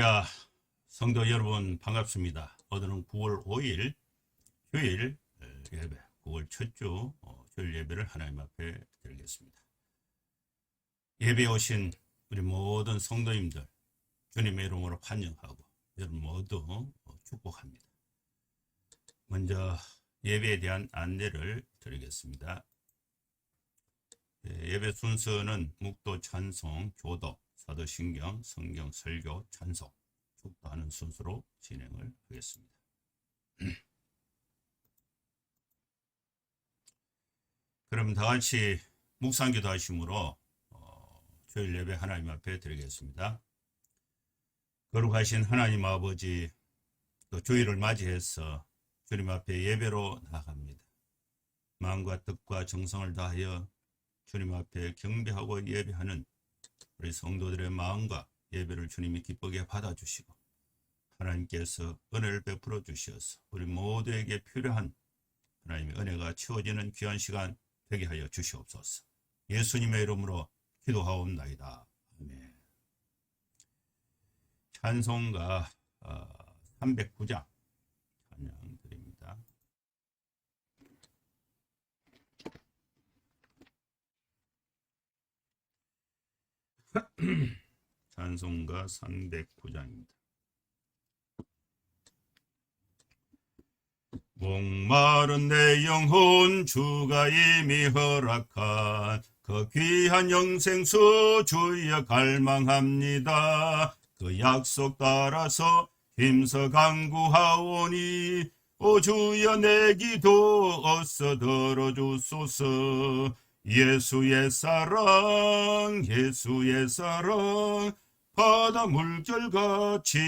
할렐루야. 성도 여러분 반갑습니다. 오늘은 9월 5일 주일 예배, 9월 첫주 주일 예배를 하나님 앞에 드리겠습니다. 예배에 오신 우리 모든 성도님들 주님의 이름으로 환영하고 여러분 모두 축복합니다. 먼저 예배에 대한 안내를 드리겠습니다. 예배 순서는 묵도, 찬송, 교독, 사도신경, 성경, 설교, 찬송, 축도하는 순서로 진행을 하겠습니다. 그럼 다 같이 묵상기도 하심으로 주일 예배 하나님 앞에 드리겠습니다. 거룩하신 하나님 아버지, 또 주일을 맞이해서 주님 앞에 예배로 나아갑니다. 마음과 뜻과 정성을 다하여 주님 앞에 경배하고 예배하는 우리 성도들의 마음과 예배를 주님이 기쁘게 받아주시고 하나님께서 은혜를 베풀어 주시어서 우리 모두에게 필요한 하나님의 은혜가 채워지는 귀한 시간 되게 하여 주시옵소서. 예수님의 이름으로 기도하옵나이다. 아멘. 찬송가 309장 찬양 드립니다. 찬송가 309장입니다. 목마른 내 영혼 주가 이미 허락한 그 귀한 영생수 주여 갈망합니다. 그 약속 따라서 힘써 간구하오니 오 주여 내 기도 어서 들어주소서. 예수의 사랑 예수의 사랑 바다 물결같이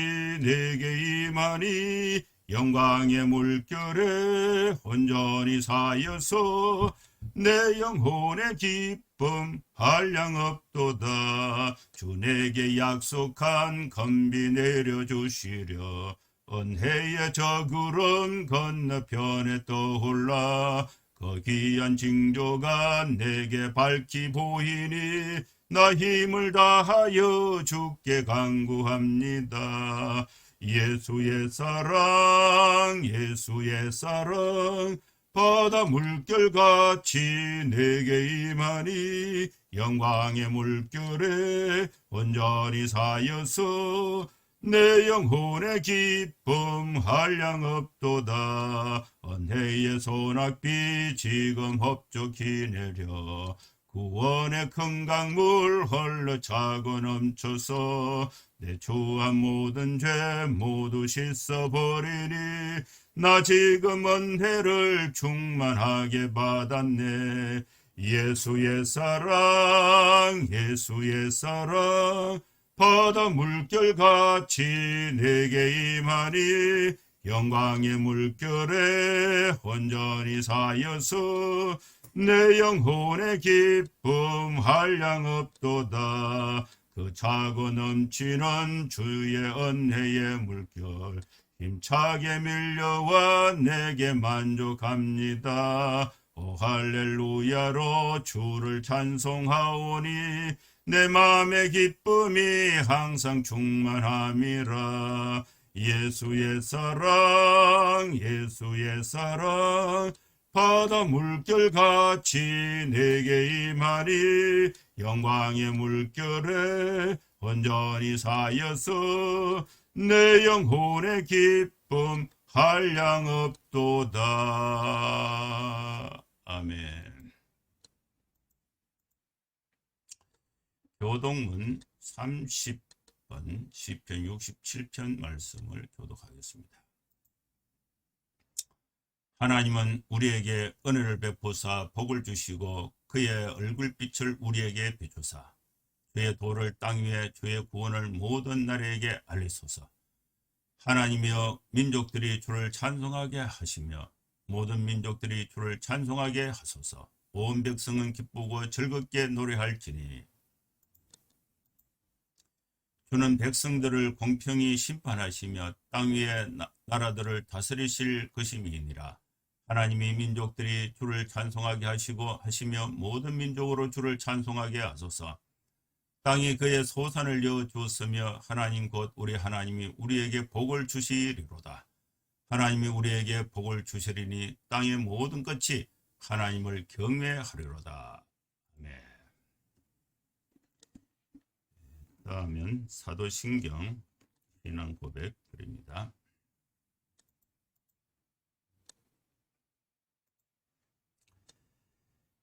내게 임하니 영광의 물결에 온전히 사여서 내 영혼의 기쁨 한량없도다. 주 내게 약속한 건비 내려주시려 은혜의 저 구름 건너편에 떠올라 그 귀한 징조가 내게 밝히 보이니 나 힘을 다하여 주께 간구합니다. 예수의 사랑 예수의 사랑 바다 물결같이 내게 임하니 영광의 물결에 온전히 사여서 내 영혼의 기쁨 한량없도다. 은혜의 소낙비 지금 헛적히 내려 구원의 큰 강물 흘러차고 넘쳐서 내 추한 모든 죄 모두 씻어버리니 나 지금 은혜를 충만하게 받았네. 예수의 사랑 예수의 사랑 바다 물결같이 내게 임하니 영광의 물결에 온전히 사여서 내 영혼의 기쁨 한량없도다. 그 차고 넘치는 주의 은혜의 물결 힘차게 밀려와 내게 만족합니다. 오 할렐루야로 주를 찬송하오니 내 마음의 기쁨이 항상 충만함이라. 예수의 사랑 예수의 사랑 바다 물결같이 내게 임하니 영광의 물결에 온전히 사여서 내 영혼의 기쁨 한량없도다. 아멘. 교독문 30번 시편 67편 말씀을 교독하겠습니다. 하나님은 우리에게 은혜를 베푸사 복을 주시고 그의 얼굴빛을 우리에게 비추사 주의 도를 땅 위에 주의 구원을 모든 나라에게 알리소서. 하나님이여 민족들이 주를 찬송하게 하시며 모든 민족들이 주를 찬송하게 하소서. 온 백성은 기쁘고 즐겁게 노래할지니 주는 백성들을 공평히 심판하시며 땅 위의 나라들을 다스리실 것임이니라. 하나님이 민족들이 주를 찬송하게 하시고 하시며 모든 민족으로 주를 찬송하게 하소서. 땅이 그의 소산을 이어 주었으며 하나님 곧 우리 하나님이 우리에게 복을 주시리로다. 하나님이 우리에게 복을 주시리니 땅의 모든 끝이 하나님을 경외하리로다. 아멘. 다음은 사도신경 신앙 고백 드립니다.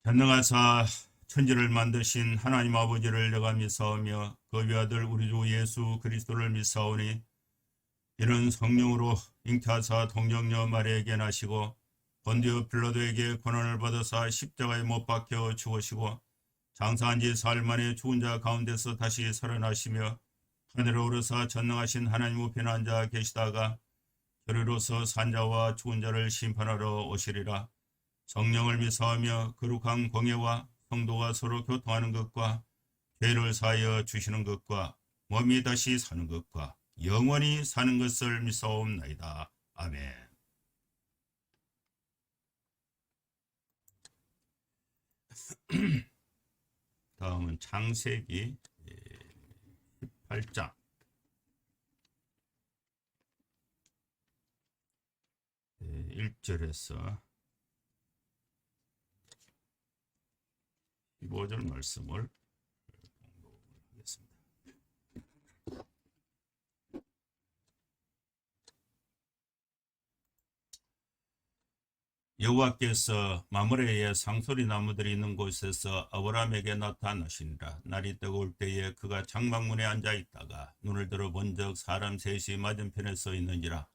전능하사 천지를 만드신 하나님 아버지를 내가 믿사오며 그 외아들 우리 주 예수 그리스도를 믿사오니 이는 성령으로 잉태하사 동정녀 마리아에게 나시고 본디오 빌라도에게 고난을 받으사 십자가에 못 박혀 죽으시고 장사한 지 사흘 만에 죽은 자 가운데서 다시 살아나시며 하늘에 오르사 전능하신 하나님 우편에 앉아 계시다가 저리로서 산자와 죽은 자를 심판하러 오시리라. 성령을 믿사오며 거룩한 공예와 성도가 서로 교통하는 것과 죄를 사하여 주시는 것과 몸이 다시 사는 것과 영원히 사는 것을 믿사옵나이다. 아멘. 다음은 창세기 18장 1절에서 15절 말씀을 공독하겠습니다. 여호와께서 마므레의 상소리 나무들이 있는 곳에서 아브라함에게 나타나시니라. 날이 뜨거울 때에 그가 장막문에 앉아 있다가 눈을 들어 본적 사람 셋이 맞은편에 서 있는지라.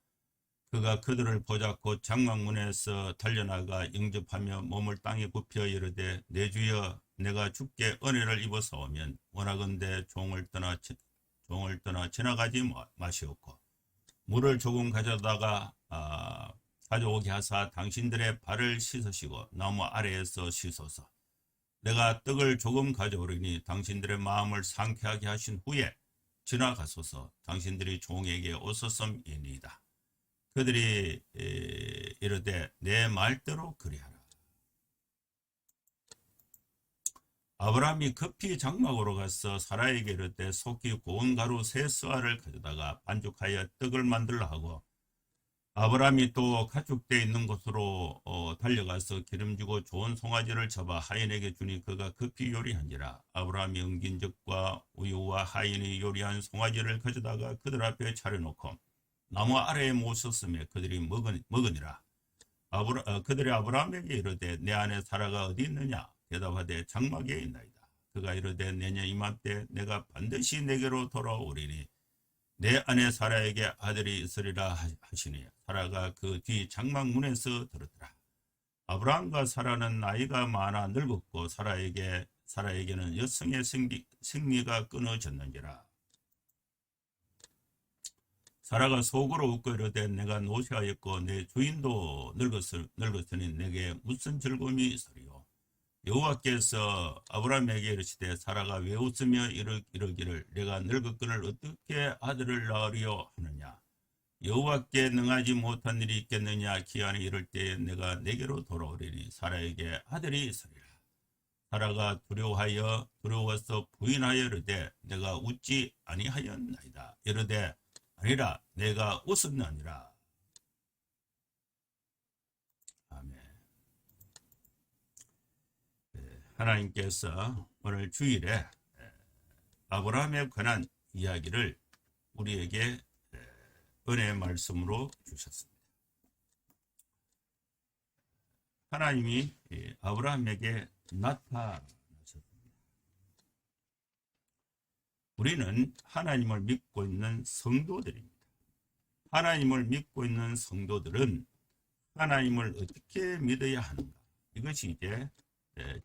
그가 그들을 보자 곧 장막문에서 달려나가 영접하며 몸을 땅에 굽혀 이르되 내 주여 내가 주께 은혜를 입어서오면 원하건대 종을 떠나 지나가지 마시옵고 물을 조금 가져다가 가져오게 하사 당신들의 발을 씻으시고 나무 아래에서 씻어서 내가 떡을 조금 가져오리니 당신들의 마음을 상쾌하게 하신 후에 지나가소서. 당신들이 종에게 오소서이니이다. 그들이 이르되 내 말대로 그리하라. 아브라함이 급히 장막으로 가서 사라에게 이르되 속히 고운 가루 세 스와를 가져다가 반죽하여 떡을 만들라 하고 아브라함이 또 가축대 있는 곳으로 달려가서 기름지고 좋은 송아지를 잡아 하인에게 주니 그가 급히 요리한지라. 아브라함이 엉긴 젖과 우유와 하인이 요리한 송아지를 가져다가 그들 앞에 차려놓고 나무 아래에 모셨으며 그들이 먹으니라. 그들이 아브라함에게 이르되 내 아내 사라가 어디 있느냐? 대답하되 장막에 있나이다. 그가 이르되 내년 이맘때 내가 반드시 내게로 돌아오리니 내 아내 사라에게 아들이 있으리라 하시니 사라가 그 뒤 장막문에서 들었더라. 아브라함과 사라는 나이가 많아 늙었고 사라에게는 여성의 생리가 끊어졌는지라. 사라가 속으로 웃고 이르되 내가 노쇠하였고 내 주인도 늙었으니 내게 무슨 즐거움이 있으리요. 여호와께서 아브라함에게 이르시되 사라가 왜 웃으며 이르기를 내가 늙었거늘 어떻게 아들을 낳으리요 하느냐. 여호와께 능하지 못한 일이 있겠느냐. 기한이 이를 때에 내가 내게로 돌아오리니 사라에게 아들이 있으리라. 사라가 두려워서 부인하여 이르되 내가 웃지 아니하였나이다. 이르되 아니라 내가 웃었느니라. 아멘. 하나님께서 오늘 주일에 아브라함에 관한 이야기를 우리에게 은혜의 말씀으로 주셨습니다. 하나님이 아브라함에게 나타나셨습니다. 우리는 하나님을 믿고 있는 성도들입니다. 하나님을 믿고 있는 성도들은 하나님을 어떻게 믿어야 하는가? 이것이 이제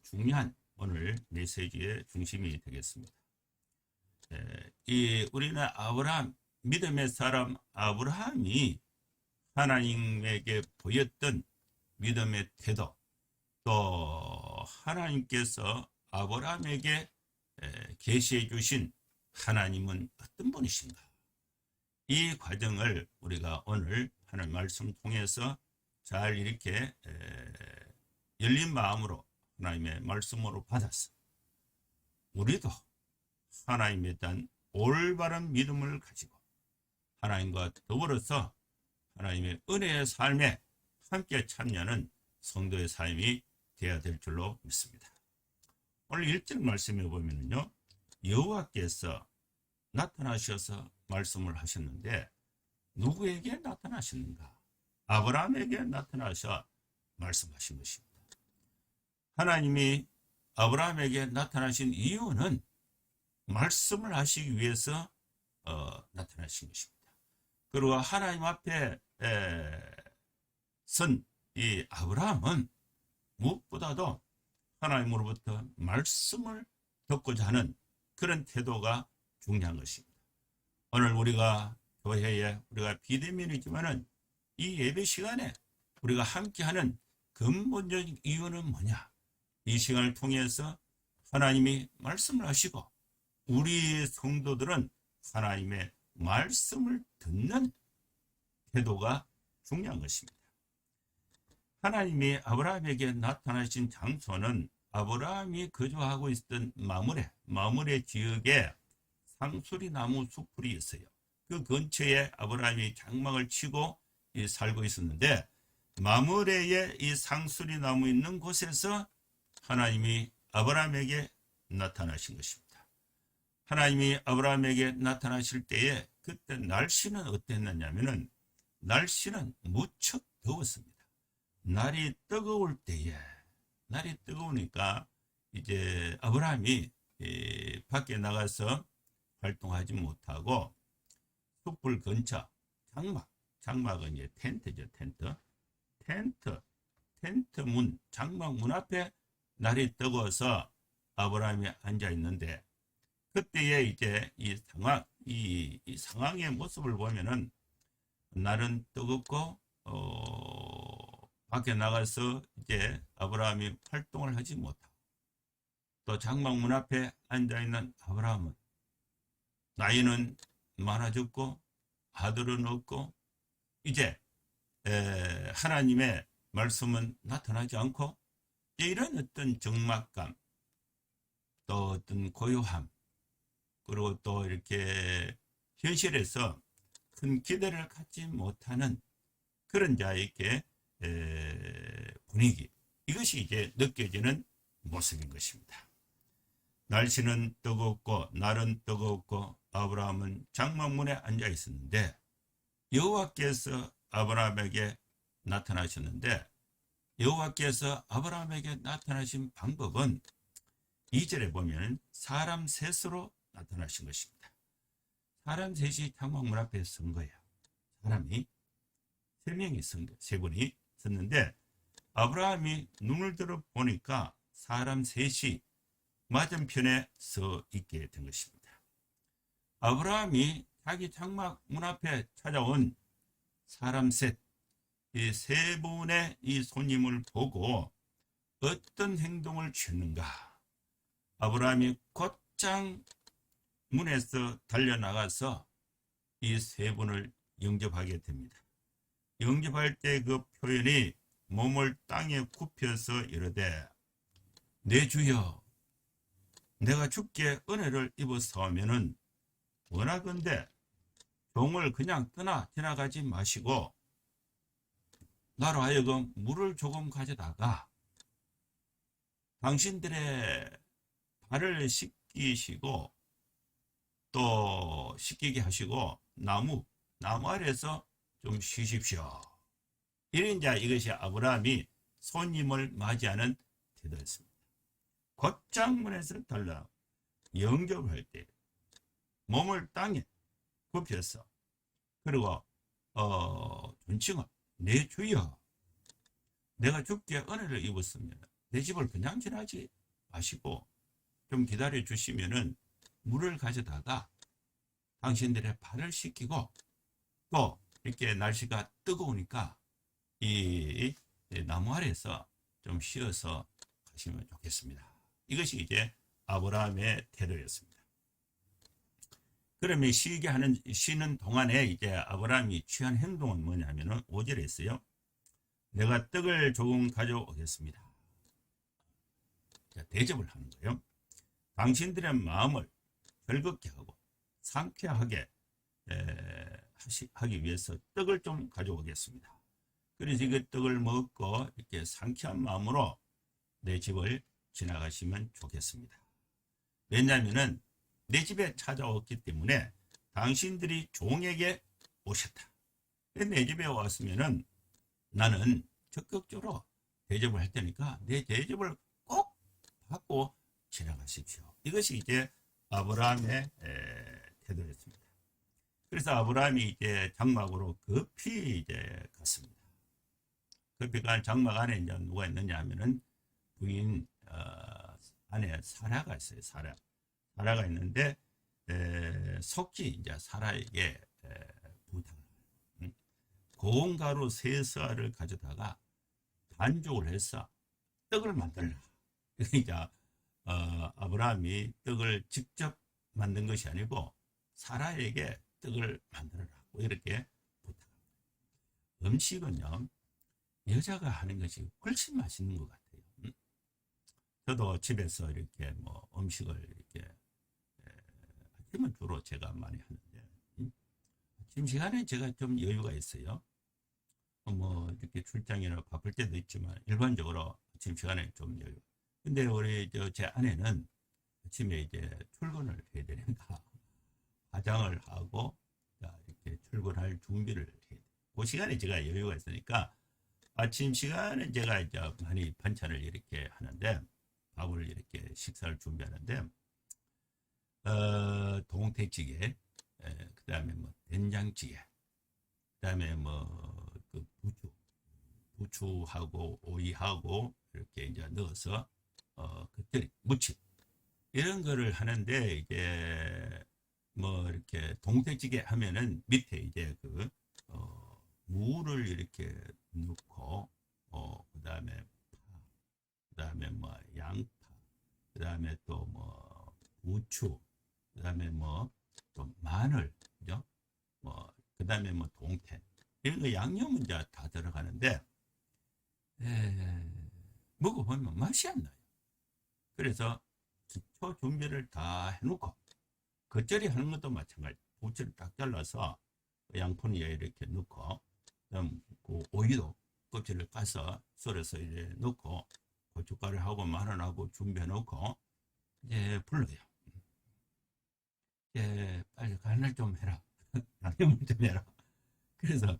중요한 오늘 메시지의 중심이 되겠습니다. 우리는 믿음의 사람 아브라함이 하나님에게 보였던 믿음의 태도, 또 하나님께서 아브라함에게 계시해 주신 하나님은 어떤 분이신가? 이 과정을 우리가 오늘 하나님 말씀 통해서 잘 이렇게 열린 마음으로 하나님의 말씀으로 받았어. 우리도 하나님에 대한 올바른 믿음을 가지고 하나님과 더불어서 하나님의 은혜의 삶에 함께 참여하는 성도의 삶이 되어야 될 줄로 믿습니다. 오늘 1절 말씀에 보면요, 여호와께서 나타나셔서 말씀을 하셨는데 누구에게 나타나셨는가? 아브라함에게 나타나셔 말씀하신 것입니다. 하나님이 아브라함에게 나타나신 이유는 말씀을 하시기 위해서 나타나신 것입니다. 그리고 하나님 앞에 선 이 아브라함은 무엇보다도 하나님으로부터 말씀을 듣고자 하는 그런 태도가 중요한 것입니다. 오늘 우리가 교회에 우리가 비대면이지만은 이 예배 시간에 우리가 함께하는 근본적인 이유는 뭐냐? 이 시간을 통해서 하나님이 말씀을 하시고 우리 성도들은 하나님의 말씀을 듣는 태도가 중요한 것입니다. 하나님이 아브라함에게 나타나신 장소는 아브라함이 거주하고 있었던 마므레 지역에 상수리 나무 숲풀이 있어요. 그 근처에 아브라함이 장막을 치고 살고 있었는데 마므레의 이 상수리 나무 있는 곳에서 하나님이 아브라함에게 나타나신 것입니다. 하나님이 아브라함에게 나타나실 때에 그때 날씨는 어땠느냐면은 날씨는 무척 더웠습니다. 날이 뜨거울 때에 날이 뜨거우니까 이제 아브라함이 밖에 나가서 활동하지 못하고 숲불 근처 장막은 이제 텐트죠. 텐트 문 장막 문 앞에 날이 뜨거워서 아브라함이 앉아 있는데 그때에 이제 이 상황의 모습을 보면은 날은 뜨겁고 밖에 나가서 이제 아브라함이 활동을 하지 못하고 또 장막 문 앞에 앉아 있는 아브라함은 나이는 많아졌고 아들은 없고 이제 하나님의 말씀은 나타나지 않고 이런 어떤 적막감 또 어떤 고요함 그리고 또 이렇게 현실에서 큰 기대를 갖지 못하는 그런 자에게 분위기 이것이 이제 느껴지는 모습인 것입니다. 날씨는 뜨겁고 날은 뜨겁고 아브라함은 장막문에 앉아 있었는데 여호와께서 아브라함에게 나타나셨는데 여호와께서 아브라함에게 나타나신 방법은 2절에 보면 사람 셋으로 나타나신 것입니다. 사람 셋이 장막문 앞에 선 거예요. 사람이 세 분이 섰는데 아브라함이 눈을 들어 보니까 사람 셋이 맞은편에 서 있게 된 것입니다. 아브라함이 자기 장막 문 앞에 찾아온 사람 셋, 이 세 분의 이 손님을 보고 어떤 행동을 취했는가? 아브라함이 곧장 문에서 달려나가서 이 세 분을 영접하게 됩니다. 영접할 때 그 표현이 몸을 땅에 굽혀서 이르되 내 주여 내가 주께 은혜를 입었사오면은 원하건대 종을 그냥 떠나 지나가지 마시고 나로 하여금 물을 조금 가져다가 당신들의 발을 씻기시고 또 씻기게 하시고 나무 아래에서 좀 쉬십시오. 이런 이것이 아브라함이 손님을 맞이하는 태도였습니다. 곧장문에서 달라 영접할 때 몸을 땅에 굽혀서 그리고 존칭은 내 주여 내가 주께 은혜를 입었으면 내 집을 그냥 지나지 마시고 좀 기다려 주시면은 물을 가져다가 당신들의 발을 씻기고 또 이렇게 날씨가 뜨거우니까 이 나무 아래에서 좀 쉬어서 가시면 좋겠습니다. 이것이 이제 아브라함의 태도였습니다. 그러면 쉬는 동안에 이제 아브라함이 취한 행동은 뭐냐면은 5절에 있어요. 내가 떡을 조금 가져오겠습니다. 대접을 하는 거예요. 당신들의 마음을 즐겁게 하고 상쾌하게 하기 위해서 떡을 좀 가져오겠습니다. 그래서 그 떡을 먹고 이렇게 상쾌한 마음으로 내 집을 지나가시면 좋겠습니다. 왜냐하면은 내 집에 찾아왔기 때문에 당신들이 종에게 오셨다. 내 집에 왔으면은 나는 적극적으로 대접을 할 테니까 내 대접을 꼭 받고 지나가십시오. 이것이 이제 아브라함의 태도였습니다. 그래서 아브라함이 이제 장막으로 급히 이제 갔습니다. 급히 간 장막 안에 이제 누가 있느냐 하면은 부인 안에 사라가 있어요. 사라가 있는데 속히 이제 사라에게 부탁을 고운 가루 3쌀을 가져다가 반죽을 해서 떡을 만들라. 이제 아브라함이 떡을 직접 만든 것이 아니고 사라에게 떡을 만들어라고 이렇게 부탁합니다. 음식은요, 여자가 하는 것이 훨씬 맛있는 것 같아요. 저도 집에서 이렇게 뭐 음식을 이렇게 아침은 주로 제가 많이 하는데 아침 시간에 제가 좀 여유가 있어요. 뭐 이렇게 출장이나 바쁠 때도 있지만 일반적으로 아침 시간에 좀 여유. 근데 우리 제 아내는 아침에 이제 출근을 해야 되니까 화장을 하고 이렇게 출근할 준비를 해야 돼. 그 시간에 제가 여유가 있으니까 아침 시간에 제가 이제 많이 반찬을 이렇게 하는데 밥을 이렇게 식사를 준비하는데 동태찌개, 그 다음에 뭐 된장찌개, 그 다음에 뭐 그 부추하고 오이하고 이렇게 이제 넣어서 겉절이 무침 이런 거를 하는데 이제 뭐 이렇게 동태찌개 하면은 밑에 이제 그 무를 이렇게 넣고 그다음에 파, 그다음에 뭐 양파, 그다음에 또 뭐 부추, 그다음에 뭐 또 마늘, 그죠? 뭐 그다음에 뭐 동태 이런 거 양념은 이제 다 들어가는데 먹어보면 맛이 안 나요. 그래서 기초 준비를 다 해놓고 겉절이 하는 것도 마찬가지. 부추를 딱 잘라서 양푼위에 이렇게 넣고 그다음 그 오이도 껍질을 까서 썰어서 이제 넣고 고춧가루하고 마늘하고 준비해 놓고 이제 불러요. 이제 빨리 간을 좀 해라. 양념을 좀 해라. 그래서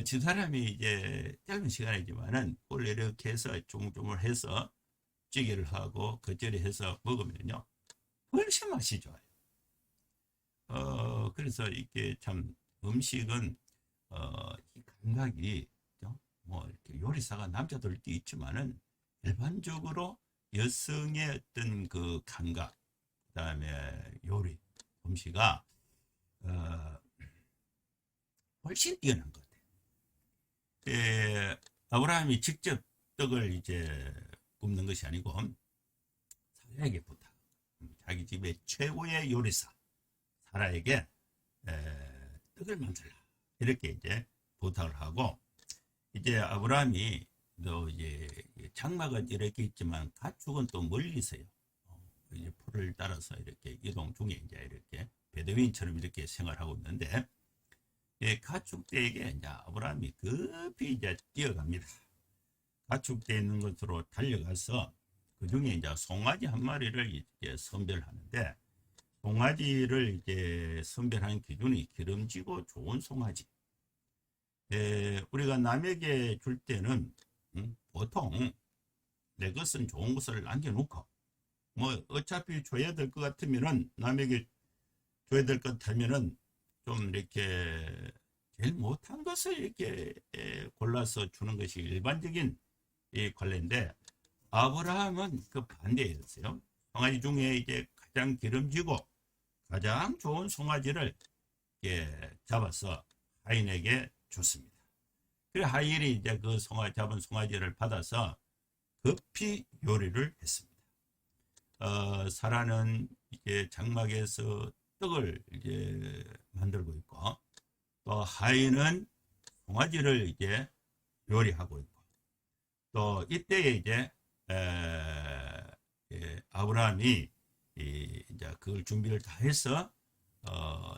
집사람이 이제 짧은 시간이지만은 꿀 이렇게 해서 조물조물 해서 찌개를 하고 겉절이 해서 먹으면요 훨씬 맛이 좋아요. 그래서 이게 참 음식은 이 감각이 뭐 이렇게 요리사가 남자들도 있지만은 일반적으로 여성의 어떤 그 감각, 그다음에 요리, 음식아 훨씬 뛰어난 것 같아요. 아브라함이 직접 떡을 이제 굽는 것이 아니고 사라에게 부탁. 자기 집의 최고의 요리사 사라에게 떡을 만들라 이렇게 이제 부탁을 하고 이제 아브라함이 또 이제 장막은 이렇게 있지만 가축은 또 멀리 있어요. 이제 풀을 따라서 이렇게 이동 중에 이제 이렇게 베드윈처럼 이렇게 생활하고 있는데 가축대에게 이제 아브라함이 급히 이제 뛰어갑니다. 가축대에 있는 곳으로 달려가서 그 중에 이제 송아지 한 마리를 이제 선별하는데 송아지를 이제 선별하는 기준이 기름지고 좋은 송아지. 우리가 남에게 줄 때는 보통 내 것은 좋은 것을 남겨놓고 뭐 어차피 줘야 될 것 같으면은 남에게 줘야 될 것 같으면은 좀 이렇게 제일 못한 것을 이렇게 골라서 주는 것이 일반적인 이 관례인데 아브라함은 그 반대였어요. 송아지 중에 이제 가장 기름지고 가장 좋은 송아지를 잡아서 하인에게 줬습니다. 그래 하인이 이제 그 잡은 송아지를 받아서 급히 요리를 했습니다. 사라는 이제 장막에서 떡을 이제 만들고 있고 또 하인은 송아지를 이제 요리하고 있고 또 이때에 이제 아브라함이 이제 그걸 준비를 다 해서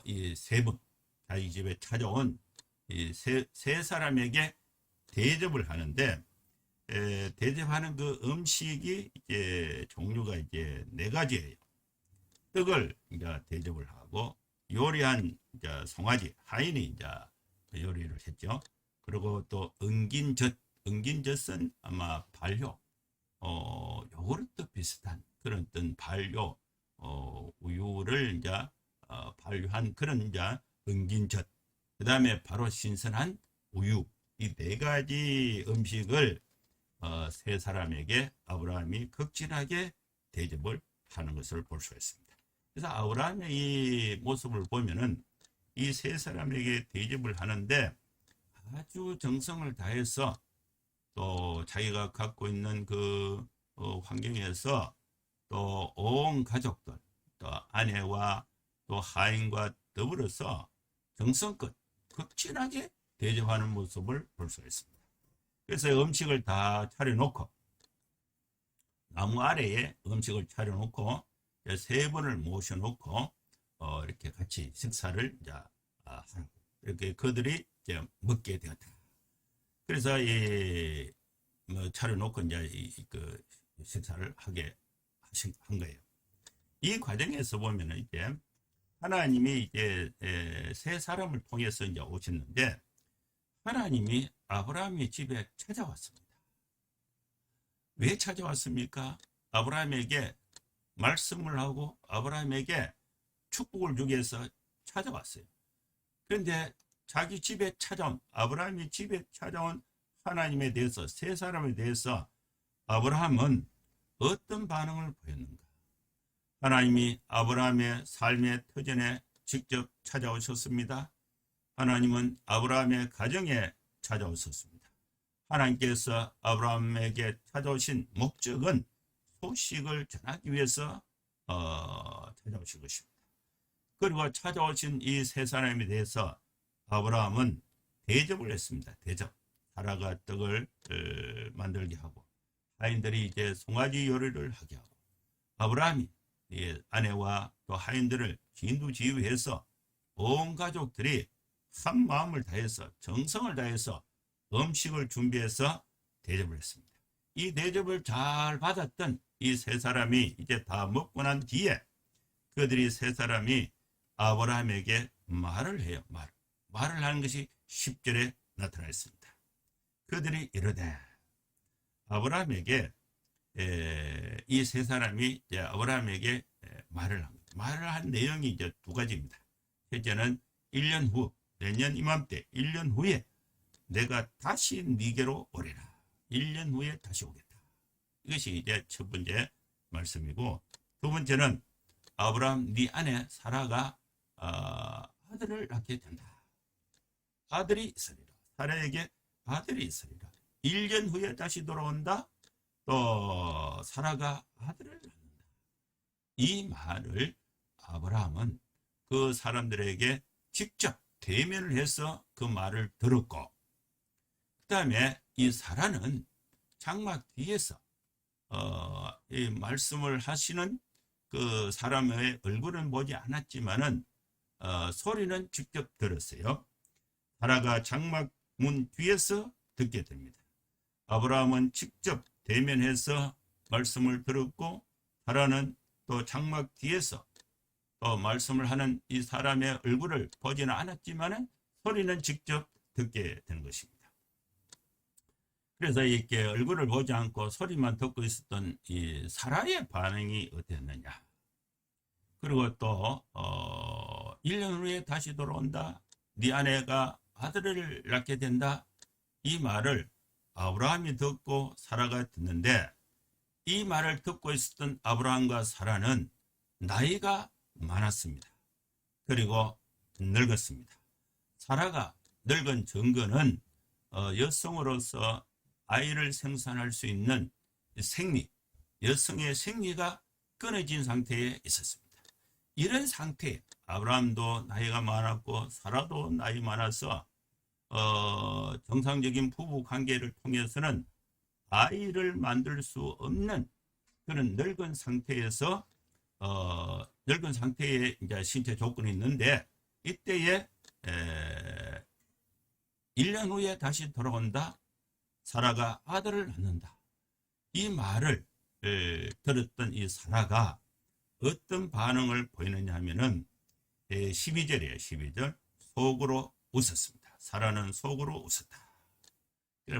이 세 분 자기 집에 찾아온 이 세 사람에게 대접을 하는데, 대접하는 그 음식이 이제 종류가 이제 네 가지예요. 떡을 이제 대접을 하고, 요리한 이제 송아지 하인이 이제 요리를 했죠. 그리고 또 은긴젓은 아마 발효, 요거르트 비슷한 그런 어떤 발효, 우유를 이제 발효한 그런 이제 은긴젓, 그 다음에 바로 신선한 우유, 이 네 가지 음식을 세 사람에게 아브라함이 극진하게 대접을 하는 것을 볼 수 있습니다. 그래서 아브라함의 이 모습을 보면은 이 세 사람에게 대접을 하는데 아주 정성을 다해서, 또 자기가 갖고 있는 그 환경에서 또 온 가족들, 또 아내와 또 하인과 더불어서 정성껏 극진하게 대접하는 모습을 볼 수 있습니다. 그래서 음식을 다 차려놓고, 나무 아래에 음식을 차려놓고 세 분을 모셔놓고 이렇게 같이 식사를 이제 하고, 이렇게 그들이 이제 먹게 되었다. 그래서 차려놓고 이제 그 식사를 한 거예요. 이 과정에서 보면은 이제 하나님이 이제 세 사람을 통해서 이제 오셨는데, 하나님이 아브라함의 집에 찾아왔습니다. 왜 찾아왔습니까? 아브라함에게 말씀을 하고 아브라함에게 축복을 주기 위해서 찾아왔어요. 그런데 자기 집에 찾아온, 아브라함이 집에 찾아온 하나님에 대해서, 세 사람에 대해서 아브라함은 어떤 반응을 보였는가? 하나님이 아브라함의 삶의 터전에 직접 찾아오셨습니다. 하나님은 아브라함의 가정에 찾아오셨습니다. 하나님께서 아브라함에게 찾아오신 목적은 소식을 전하기 위해서 찾아오신 것입니다. 그리고 찾아오신 이 세 사람에 대해서 아브라함은 대접을 했습니다. 대접. 사라가 떡을 만들게 하고, 하인들이 이제 송아지 요리를 하게 하고, 아브라함이 아내와 또 하인들을 진두지휘해서 온 가족들이 한 마음을 다해서, 정성을 다해서 음식을 준비해서 대접을 했습니다. 이 대접을 잘 받았던 이 세 사람이 이제 다 먹고 난 뒤에 그들이 세 사람이 아브라함에게 말을 해요. 말을 하는 것이 10절에 나타나 있습니다. 그들이 이르되, 아브라함에게 이 세 사람이 이제 아브라함에게 말을 합니다. 말을 한 내용이 이제 두 가지입니다. 첫째는 1년 후, 내년 이맘때 1년 후에 내가 다시 네게로 오리라. 1년 후에 다시 오겠다. 이것이 이제 첫 번째 말씀이고, 두 번째는 아브라함 네 아내 사라가 아들을 낳게 된다. 아들이 있으리라. 사라에게 아들이 있으리라. 1년 후에 다시 돌아온다. 또 사라가 아들을 낳는다. 이 말을 아브라함은 그 사람들에게 직접 대면을 해서 그 말을 들었고, 그 다음에 이 사라는 장막 뒤에서 이 말씀을 하시는 그 사람의 얼굴은 보지 않았지만은 소리는 직접 들었어요. 사라가 장막 문 뒤에서 듣게 됩니다. 아브라함은 직접 대면해서 말씀을 들었고, 사라는 또 장막 뒤에서 또 말씀을 하는 이 사람의 얼굴을 보지는 않았지만은 소리는 직접 듣게 되는 것입니다. 그래서 이렇게 얼굴을 보지 않고 소리만 듣고 있었던 이 사라의 반응이 어땠느냐. 그리고 또 1년 후에 다시 돌아온다. 네 아내가 아들을 낳게 된다. 이 말을 아브라함이 듣고 사라가 듣는데, 이 말을 듣고 있었던 아브라함과 사라는 나이가 많았습니다. 그리고 늙었습니다. 사라가 늙은 증거는 여성으로서 아이를 생산할 수 있는 생리, 여성의 생리가 끊어진 상태에 있었습니다. 이런 상태에 아브라함도 나이가 많았고 사라도 나이 많아서 정상적인 부부 관계를 통해서는 아이를 만들 수 없는 그런 늙은 상태에서 늙은 상태의 이제 신체 조건이 있는데 이때에 1년 후에 다시 돌아온다. 사라가 아들을 낳는다. 이 말을 들었던 이 사라가 어떤 반응을 보이느냐 하면은 12절이에요. 12절. 속으로 웃었습니다. 사라는 속으로 웃었다.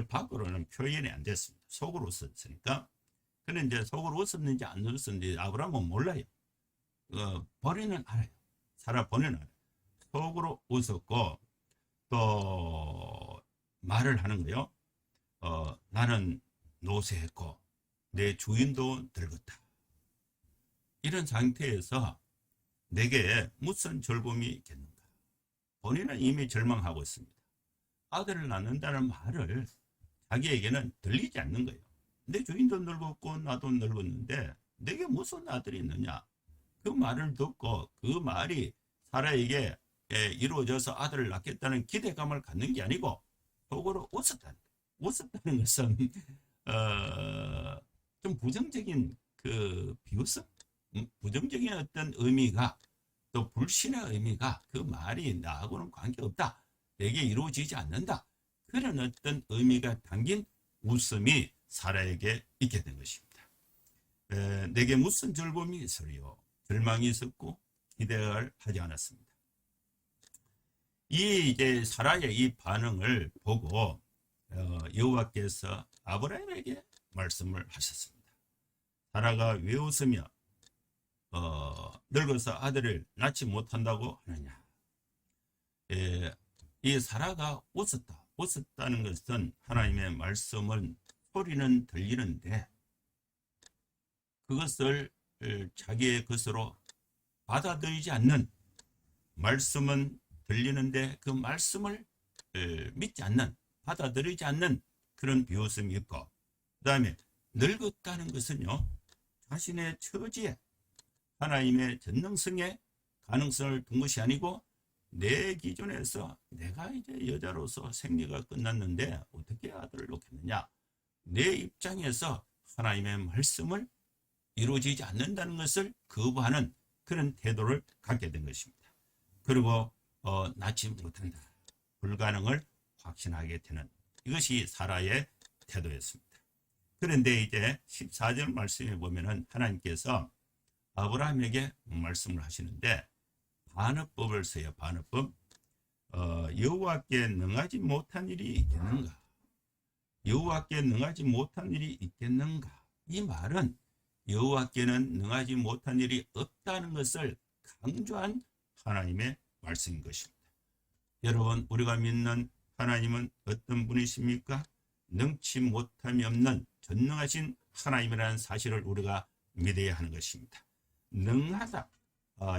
밖으로는 표현이 안 됐습니다. 속으로 웃었으니까. 그는 이제 속으로 웃었는지 안 웃었는지 아브라함은 몰라요. 본인은 알아요. 사라 본인은 알아요. 속으로 웃었고 또 말을 하는 거요. 나는 노쇠했고 내 주인도 늙었다. 이런 상태에서 내게 무슨 절범이 있겠는가. 본인은 이미 절망하고 있습니다. 아들을 낳는다는 말을 자기에게는 들리지 않는 거예요. 내 주인도 늙었고 나도 늙었는데 내게 무슨 아들이 있느냐. 그 말을 듣고 그 말이 사라에게 이루어져서 아들을 낳겠다는 기대감을 갖는 게 아니고 속으로 웃었다는 거예요. 웃었다는 것은 좀 부정적인 그 비웃음, 부정적인 어떤 의미가 또 불신의 의미가 그 말이 나하고는 관계없다. 내게 이루어지지 않는다. 그런 어떤 의미가 담긴 웃음이 사라에게 있게 된 것입니다. 내게 무슨 즐거움이 있으리요. 절망이 있었고 기대를 하지 않았습니다. 이 이제 사라의 이 반응을 보고 여호와께서 아브라함에게 말씀을 하셨습니다. 사라가 왜 웃으며 늙어서 아들을 낳지 못한다고 하느냐. 이 사라가 웃었다는 것은 하나님의 말씀은 소리는 들리는데 그것을 자기의 것으로 받아들이지 않는, 말씀은 들리는데 그 말씀을 믿지 않는, 받아들이지 않는 그런 비웃음이 있고, 그 다음에 늙었다는 것은요, 자신의 처지에 하나님의 전능성의 가능성을 둔 것이 아니고 내 기준에서 내가 이제 여자로서 생리가 끝났는데 어떻게 아들을 놓겠느냐, 내 입장에서 하나님의 말씀을 이루어지지 않는다는 것을 거부하는 그런 태도를 갖게 된 것입니다. 그리고 낳지 못한다, 불가능을 확신하게 되는, 이것이 사라의 태도였습니다. 그런데 이제 14절 말씀에 보면은 하나님께서 아브라함에게 말씀을 하시는데 반어법을 써요. 반어법. 여호와께 능하지 못한 일이 있겠는가? 여호와께 능하지 못한 일이 있겠는가? 이 말은 여호와께는 능하지 못한 일이 없다는 것을 강조한 하나님의 말씀인 것입니다. 여러분, 우리가 믿는 하나님은 어떤 분이십니까? 능치 못함이 없는 전능하신 하나님이라는 사실을 우리가 믿어야 하는 것입니다. 능하다.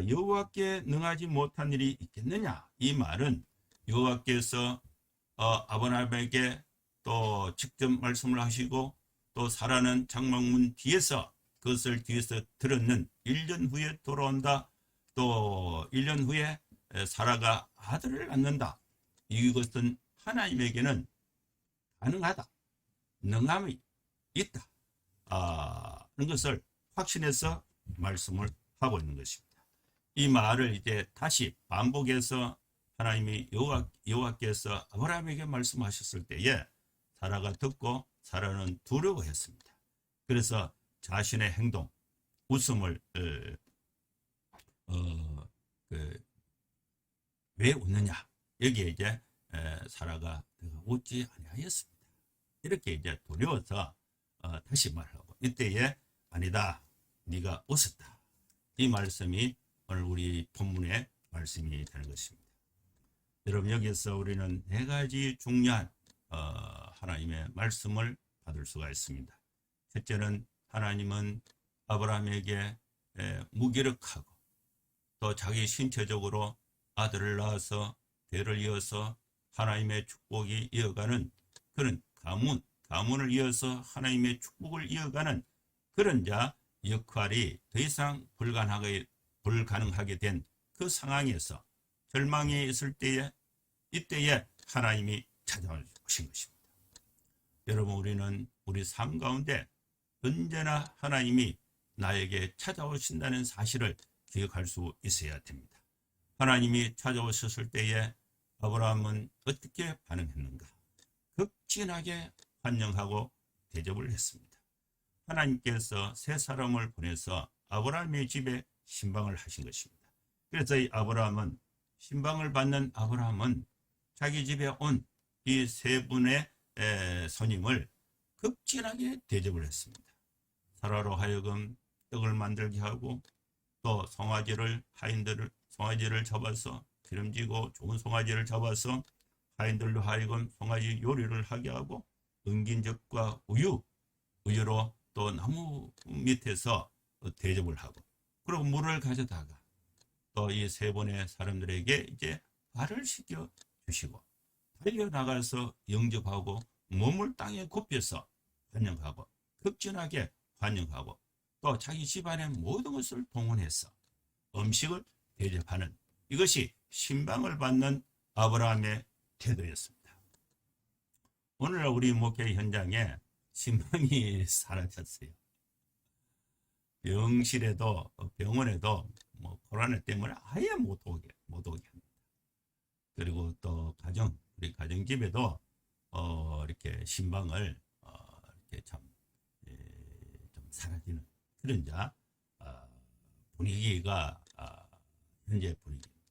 여호와께 능하지 못한 일이 있겠느냐? 이 말은 여호와께서 아브라함에게 또 직접 말씀을 하시고 또 사라는 장막문 뒤에서 그것을 뒤에서 들었는 1년 후에 돌아온다. 또 1년 후에 사라가 아들을 낳는다. 이것은 하나님에게는 가능하다, 능함이 있다 하는 것을 확신해서 말씀을 하고 있는 것입니다. 이 말을 이제 다시 반복해서 하나님이 여호와께서 아브라함에게 말씀하셨을 때에 사라가 듣고 사라는 두려워했습니다. 그래서 자신의 행동, 웃음을 왜 웃느냐, 여기에 이제 사라가 내가 웃지 아니하였습니다. 이렇게 이제 두려워서 다시 말하고, 이때에 아니다, 네가 웃었다. 이 말씀이 오늘 우리 본문의 말씀이 되는 것입니다. 여러분, 여기서 우리는 네 가지 중요한 하나님의 말씀을 받을 수가 있습니다. 첫째는 하나님은 아브라함에게 무기력하고 또 자기 신체적으로 아들을 낳아서 대를 이어서 하나님의 축복이 이어가는 그런 가문을 이어서 하나님의 축복을 이어가는 그런 자 역할이 더 이상 불가능하게 된 그 상황에서 절망이 있을 때에, 이때에 하나님이 찾아오신 것입니다. 여러분, 우리는 우리 삶 가운데 언제나 하나님이 나에게 찾아오신다는 사실을 기억할 수 있어야 됩니다. 하나님이 찾아오셨을 때에 아브라함은 어떻게 반응했는가? 극진하게 환영하고 대접을 했습니다. 하나님께서 세 사람을 보내서 아브라함의 집에 신방을 하신 것입니다. 그래서 이 아브라함은 신방을 받는 아브라함은 자기 집에 온 이 세 분의 손님을 극진하게 대접을 했습니다. 사라로 하여금 떡을 만들게 하고 또 송아지를 잡아서 기름지고 좋은 송아지를 잡아서 하인들로 하여금 송아지 요리를 하게 하고 은긴젓과 우유로 또 나무 밑에서 대접을 하고 그리고 물을 가져다가 또 이 세 분의 사람들에게 이제 발을 씻겨 주시고 달려나가서 영접하고 몸을 땅에 굽혀서 환영하고 극진하게 환영하고 또 자기 집안의 모든 것을 동원해서 음식을 대접하는 이것이 신방을 받는 아브라함의 태도였습니다. 오늘날 우리 목회 현장에 신방이 사라졌어요. 병실에도 병원에도 코로나 때문에 아예 못 오게 합니다. 그리고 또 우리 가정집에도 이렇게 신방을 이렇게 좀 사라지는 그런 분위기가 현재 분위기입니다.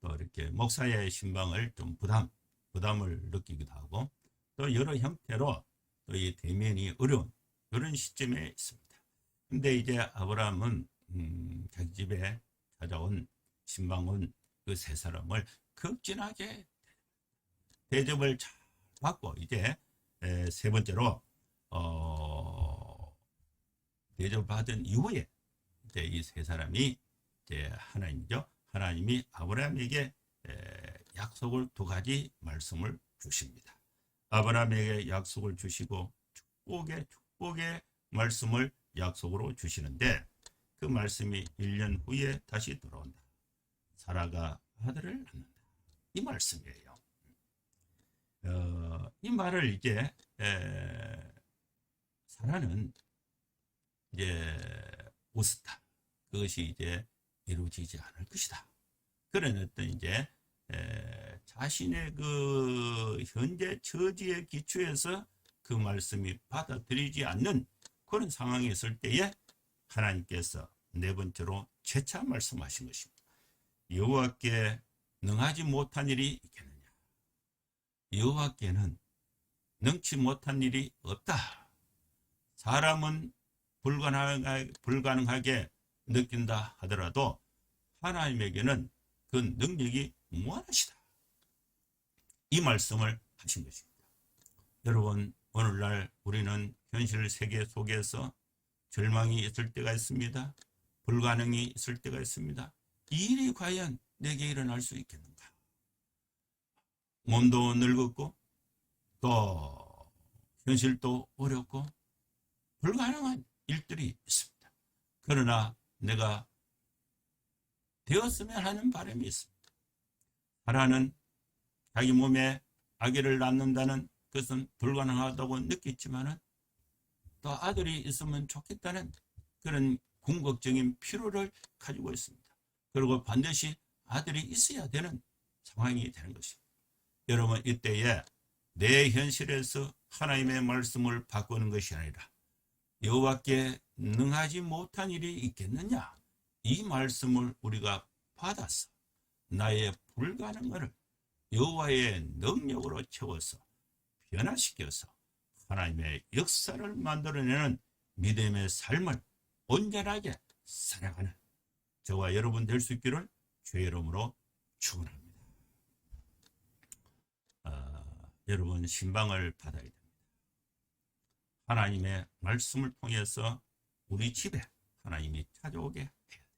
또 이렇게 목사의 신방을 좀 부담을 느끼기도 하고 또 여러 형태로 또 이 대면이 어려운 이런 시점에 있습니다. 근데 이제 아브라함은 자기 집에 찾아온 신방 온 그 세 사람을 극진하게 대접을 잘 받고 이제 세 번째로 대접받은 이후에 이제 이 세 사람이 이제 하나님이죠. 하나님이 아브라함에게 약속을 두 가지 말씀을 주십니다. 아브라함에게 약속을 주시고 축복의 말씀을 약속으로 주시는데 그 말씀이 1년 후에 다시 돌아온다. 사라가 아들을 낳는다. 이 말씀이에요. 이 말을 이제 사라는 이제 웃었다. 그것이 이제 이루어지지 않을 것이다. 그런 어떤 이제 자신의 그 현재 처지에 기초해서 그 말씀이 받아들이지 않는 그런 상황이 있을 때에 하나님께서 네 번째로 재차 말씀하신 것입니다. 여호와께 능하지 못한 일이 있겠느냐? 여호와께는 능치 못한 일이 없다. 사람은 불가능하게 느낀다 하더라도 하나님에게는 그 능력이 무한하시다. 이 말씀을 하신 것입니다. 여러분, 오늘날 우리는 현실 세계 속에서 절망이 있을 때가 있습니다. 불가능이 있을 때가 있습니다. 이 일이 과연 내게 일어날 수 있겠는가? 몸도 늙었고 또 현실도 어렵고 불가능한 일들이 있습니다. 그러나 내가 되었으면 하는 바람이 있습니다. 하나는 자기 몸에 아기를 낳는다는 것은 불가능하다고 느꼈지만은 또 아들이 있으면 좋겠다는 그런 궁극적인 필요를 가지고 있습니다. 그리고 반드시 아들이 있어야 되는 상황이 되는 것입니다. 여러분, 이때에 내 현실에서 하나님의 말씀을 바꾸는 것이 아니라 여호와께 능하지 못한 일이 있겠느냐? 이 말씀을 우리가 받아서 나의 불가능을 여호와의 능력으로 채워서 변화시켜서 하나님의 역사를 만들어내는 믿음의 삶을 온전하게 살아가는 저와 여러분 될 수 있기를 주의 이름으로 축원합니다. 여러분, 신방을 받아야 됩니다. 하나님의 말씀을 통해서 우리 집에 하나님이 찾아오게 해야 됩니다.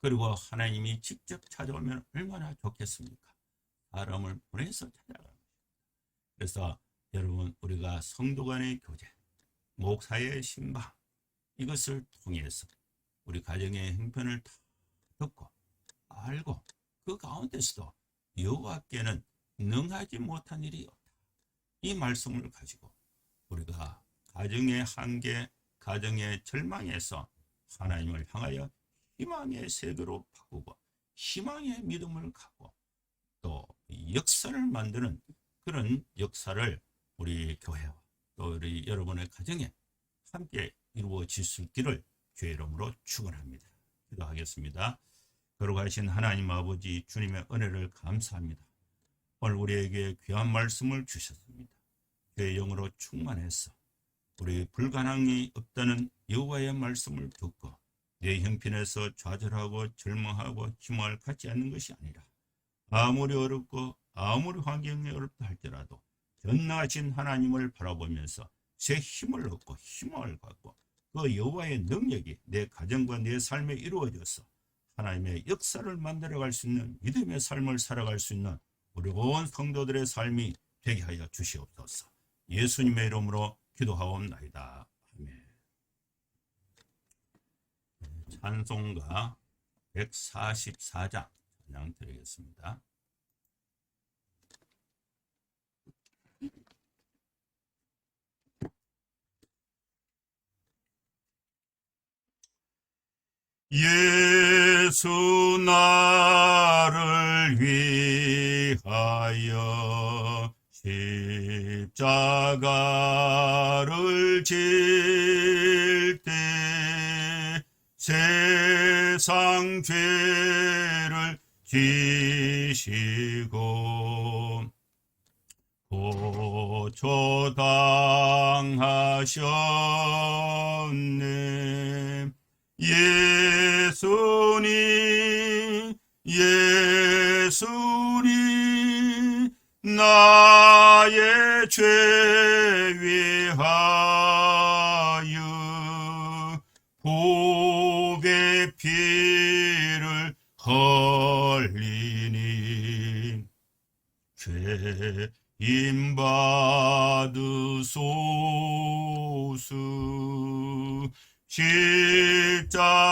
그리고 하나님이 직접 찾아오면 얼마나 좋겠습니까? 사람을 보내서 찾아가는 것입니다. 그래서 여러분, 우리가 성도 간의 교제, 목사의 신방, 이것을 통해서 우리 가정의 형편을 다 듣고 알고 그 가운데서도 여호와께는 능하지 못한 일이 없다. 이 말씀을 가지고 우리가 가정의 한계, 가정의 절망에서 하나님을 향하여 희망의 세계로 바꾸고 희망의 믿음을 갖고 또 역사를 만드는 그런 역사를 우리 교회와 또 우리 여러분의 가정에 함께 이루어질 수 있기를 주의 이름으로 축원합니다. 기도하겠습니다. 거룩하신 하나님 아버지, 주님의 은혜를 감사합니다. 오늘 우리에게 귀한 말씀을 주셨습니다. 주의 영으로 충만해서 우리 불가능이 없다는 여호와의 말씀을 듣고 내 형편에서 좌절하고 절망하고 희망을 갖지 않는 것이 아니라 아무리 어렵고 아무리 환경이 어렵다 할지라도 전능하신 하나님을 바라보면서 새 힘을 얻고 희망을 갖고 그 여호와의 능력이 내 가정과 내 삶에 이루어져서 하나님의 역사를 만들어갈 수 있는 믿음의 삶을 살아갈 수 있는 우리 온 성도들의 삶이 되게 하여 주시옵소서. 예수님의 이름으로 기도하옵나이다. 아멘. 찬송가 144장 찬양 드리겠습니다. 예수 나를 위하여 십자가를 질 때 세상 죄를 지시고 고초당하셨네. 예수님 나의 죄 위하여 보배 피를 흘리니 죄인 받으소서.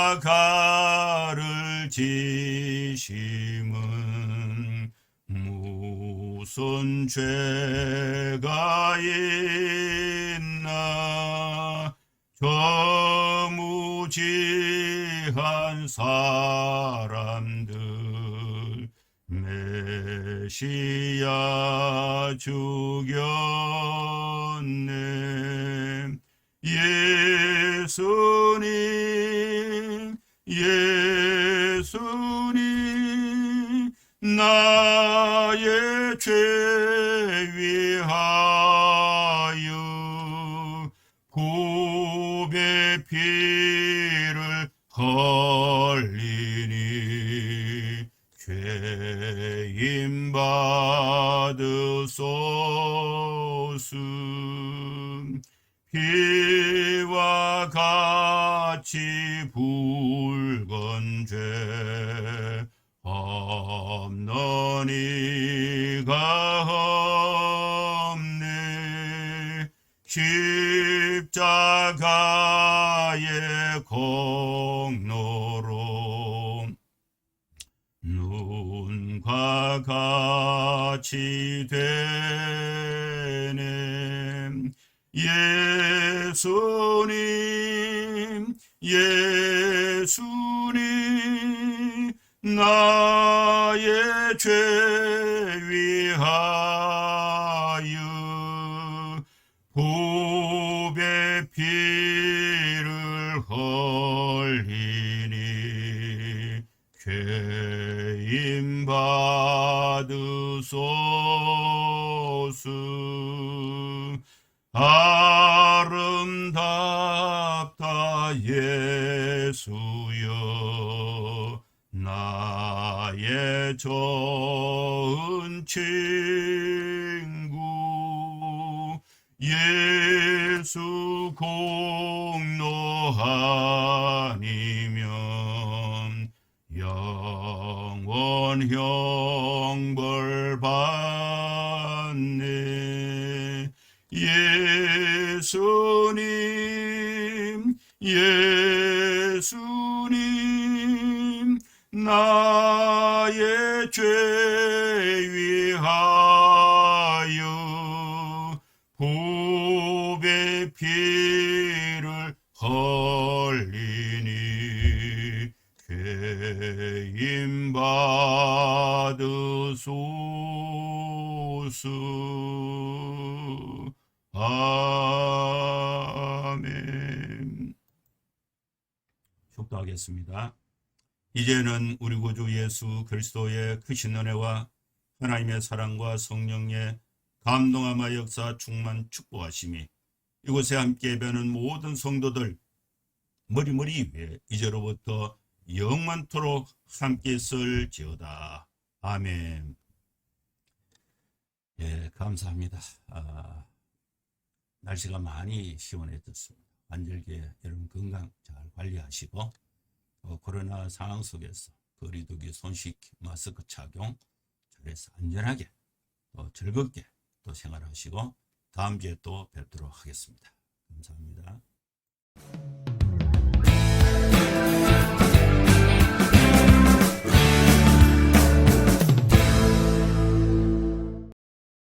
십자가를 지심은 무슨 죄가 있나. 저 무지한 사람들 메시아 죽였네. 예수님 나의 죄 위하여 보배 피를 흘리니 죄인 받으소서. 피와 같이 붉은 죄 없는 이가 없네. 십자가의 공로로 눈과 같이 되네. 예수님 나의 죄 위하여 보배 피를 흘리니 죄인 받으소서. 아름답다 예수여 나의 좋은 친구. 예수 공로 아니면 영원 형벌 받네. 예수님 나의 죄 위하여 보배 피를 헐리니 개인 받으소서. 아멘. 축도하겠습니다. 이제는 우리 구주 예수 그리스도의 크신 은혜와 하나님의 사랑과 성령의 감동함과 역사 충만 축복하심이 이곳에 함께 예배하는 모든 성도들 머리머리 위에 이제로부터 영원토록 함께 있을지어다. 아멘. 예, 감사합니다. 날씨가 많이 시원해졌습니다. 관절기에 여러분 건강 잘 관리하시고 코로나 상황 속에서 거리두기, 손씻기, 마스크 착용 잘해서 안전하게 또 즐겁게 또 생활하시고 다음 주에 또 뵙도록 하겠습니다. 감사합니다.